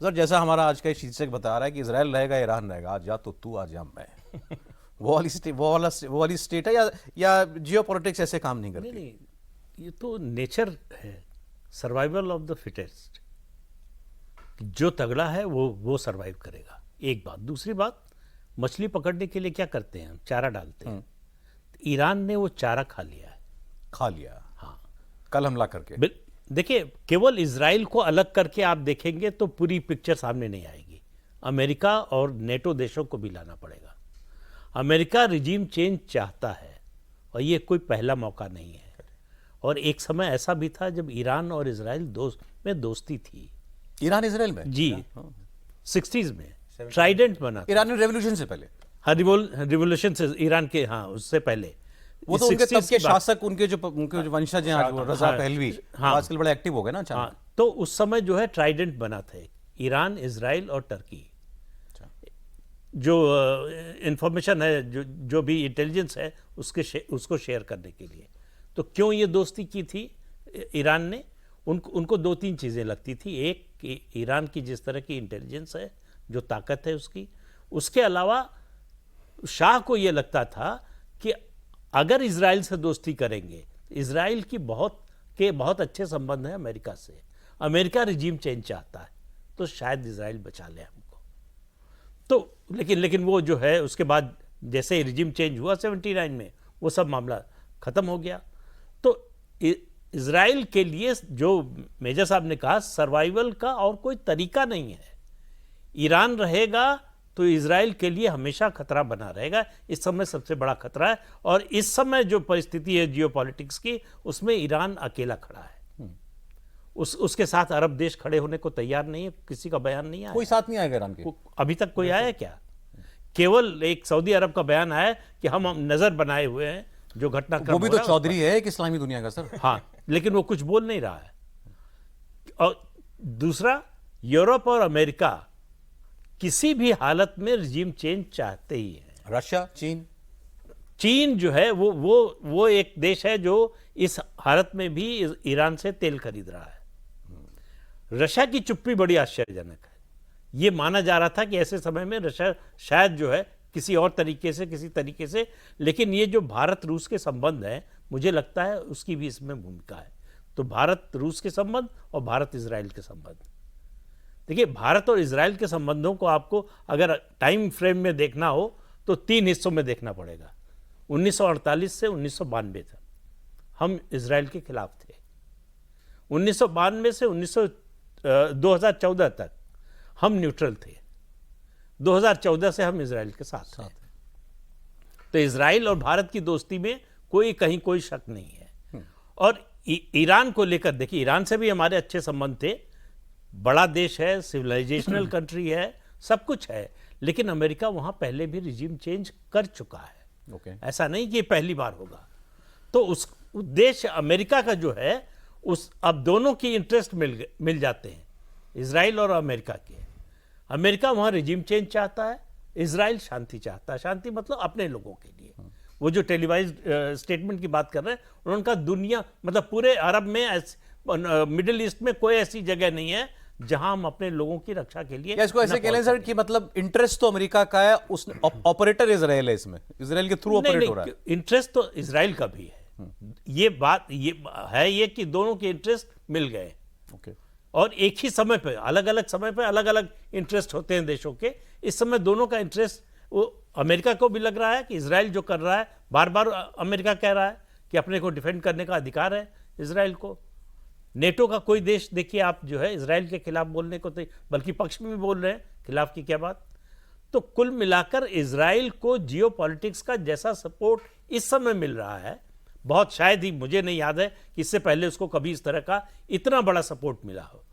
Sir जैसा हमारा आज का शीर्षक बता रहा है कि इजराइल रहेगा ईरान रहेगा, आज या तो तू आज या मैं वो वाली स्टेट है या जियो पॉलिटिक्स ऐसे काम नहीं करती? नहीं, ये तो नेचर है, सर्वाइवल ऑफ द फिटेस्ट। जो तगड़ा है वो सर्वाइव करेगा, एक बात। दूसरी बात, मछली पकड़ने के लिए क्या करते हैं, चारा डालते हैं। ईरान ने वो चारा खा लिया है। खा लिया? हाँ, कल हमला करके। देखिए, केवल इजराइल को अलग करके आप देखेंगे तो पूरी पिक्चर सामने नहीं आएगी। अमेरिका और नेटो देशों को भी लाना पड़ेगा। अमेरिका रिजीम चेंज चाहता है और ये कोई पहला मौका नहीं है। और एक समय ऐसा भी था जब ईरान और इजराइल में दोस्ती थी। ईरान इजराइल में? जी, 60s में ट्राइडेंट बना। ईरानी रेवोल्यूशन से पहले? हाँ, रिवोल्यूशन से, ईरान के, हाँ, उससे पहले। वो तो उनके तब के शासक, उनके जो वंशज हैं आज, वो रजा पहलवी, हाँ, आजकल बड़े एक्टिव हो गए ना। हाँ, तो उस समय जो है ट्राइडेंट बना था, ईरान, इजराइल और टर्की। जो इंफॉर्मेशन है, जो भी इंटेलिजेंस है, उसको शेयर करने के लिए। तो क्यों ये दोस्ती की थी ईरान ने? उनको दो तीन चीज़ें लगती थी। एक कि ईरान की जिस तरह की इंटेलिजेंस है, जो ताकत है उसकी, उसके अलावा शाह को ये लगता था कि अगर इजराइल से दोस्ती करेंगे, इजराइल की बहुत अच्छे संबंध हैं अमेरिका से, अमेरिका रिजीम चेंज चाहता है, तो शायद इजराइल बचा ले हमको। तो लेकिन वो जो है, उसके बाद जैसे ही रिजीम चेंज हुआ 79 में, वो सब मामला ख़त्म हो गया। तो इजराइल के लिए, जो मेजर साहब ने कहा, सर्वाइवल का और कोई तरीका नहीं है। ईरान रहेगा तो इजराइल के लिए हमेशा खतरा बना रहेगा। इस समय सबसे बड़ा खतरा है, और इस समय जो परिस्थिति है जियोपॉलिटिक्स की, उसमें ईरान अकेला खड़ा है। उसके साथ अरब देश खड़े होने को तैयार नहीं है। किसी का बयान नहीं आया। कोई साथ नहीं आएगा ईरान के? अभी तक कोई आया क्या? केवल एक सऊदी अरब का बयान आया कि हम नजर बनाए हुए हैं जो घटनाक्रम। वो भी तो चौधरी है कि इस्लामी दुनिया का, सर। हाँ, लेकिन वो कुछ बोल नहीं रहा है। और दूसरा, यूरोप और अमेरिका किसी भी हालत में रिजीम चेंज चाहते ही हैं। रशिया, चीन जो है वो एक देश है जो इस हालत में भी ईरान से तेल खरीद रहा है। रशिया की चुप्पी बड़ी आश्चर्यजनक है। ये माना जा रहा था कि ऐसे समय में रशिया शायद जो है किसी तरीके से, लेकिन ये जो भारत रूस के संबंध हैं, मुझे लगता है उसकी भी इसमें भूमिका है। तो भारत रूस के संबंध और भारत इजराइल के संबंध, देखिए, भारत और इजराइल के संबंधों को आपको अगर टाइम फ्रेम में देखना हो तो 3 हिस्सों में देखना पड़ेगा। 1948 से 1992 तक हम इजराइल के खिलाफ थे। 1992 से 2014 तक हम न्यूट्रल थे। 2014 से हम इजराइल के साथ हैं। तो इजराइल और भारत की दोस्ती में कहीं कोई शक नहीं है। और ईरान को लेकर देखिए, ईरान से भी हमारे अच्छे संबंध थे। बड़ा देश है, सिविलाइजेशनल कंट्री है, सब कुछ है, लेकिन अमेरिका वहां पहले भी रिजीम चेंज कर चुका है। ऐसा नहीं कि पहली बार होगा। तो उस देश अमेरिका का जो है, अब दोनों की इंटरेस्ट मिल जाते हैं, इजराइल और अमेरिका के। अमेरिका वहां रिजीम चेंज चाहता है, इजराइल शांति चाहता है। शांति मतलब अपने लोगों के लिए। वो जो टेलीवाइज्ड स्टेटमेंट की बात कर रहे हैं, उन्होंने कहा दुनिया, मतलब पूरे अरब में, मिडिल ईस्ट में कोई ऐसी जगह नहीं है जहां हम अपने लोगों की रक्षा के लिए। इसको ऐसे कह लें सर कि मतलब इंटरेस्ट तो अमेरिका का है, उस ऑपरेटर इजराइल है, इसमें इजराइल के थ्रू ऑपरेट हो रहा है। इंटरेस्ट तो इजराइल का भी है। ये बात ये कि दोनों के इंटरेस्ट मिल गए। और एक ही समय पे, अलग अलग समय पे अलग अलग इंटरेस्ट होते हैं देशों के। इस समय दोनों का इंटरेस्ट, वो अमेरिका को भी लग रहा है कि इजराइल जो कर रहा है, बार बार अमेरिका कह रहा है कि अपने को डिफेंड करने का अधिकार है इजराइल को। नेटो का कोई देश देखिए आप जो है इजराइल के खिलाफ बोलने को, बल्कि पक्ष में भी बोल रहे हैं, खिलाफ की क्या बात। तो कुल मिलाकर इजराइल को जियोपॉलिटिक्स का जैसा सपोर्ट इस समय मिल रहा है, बहुत शायद ही, मुझे नहीं याद है कि इससे पहले उसको कभी इस तरह का इतना बड़ा सपोर्ट मिला हो।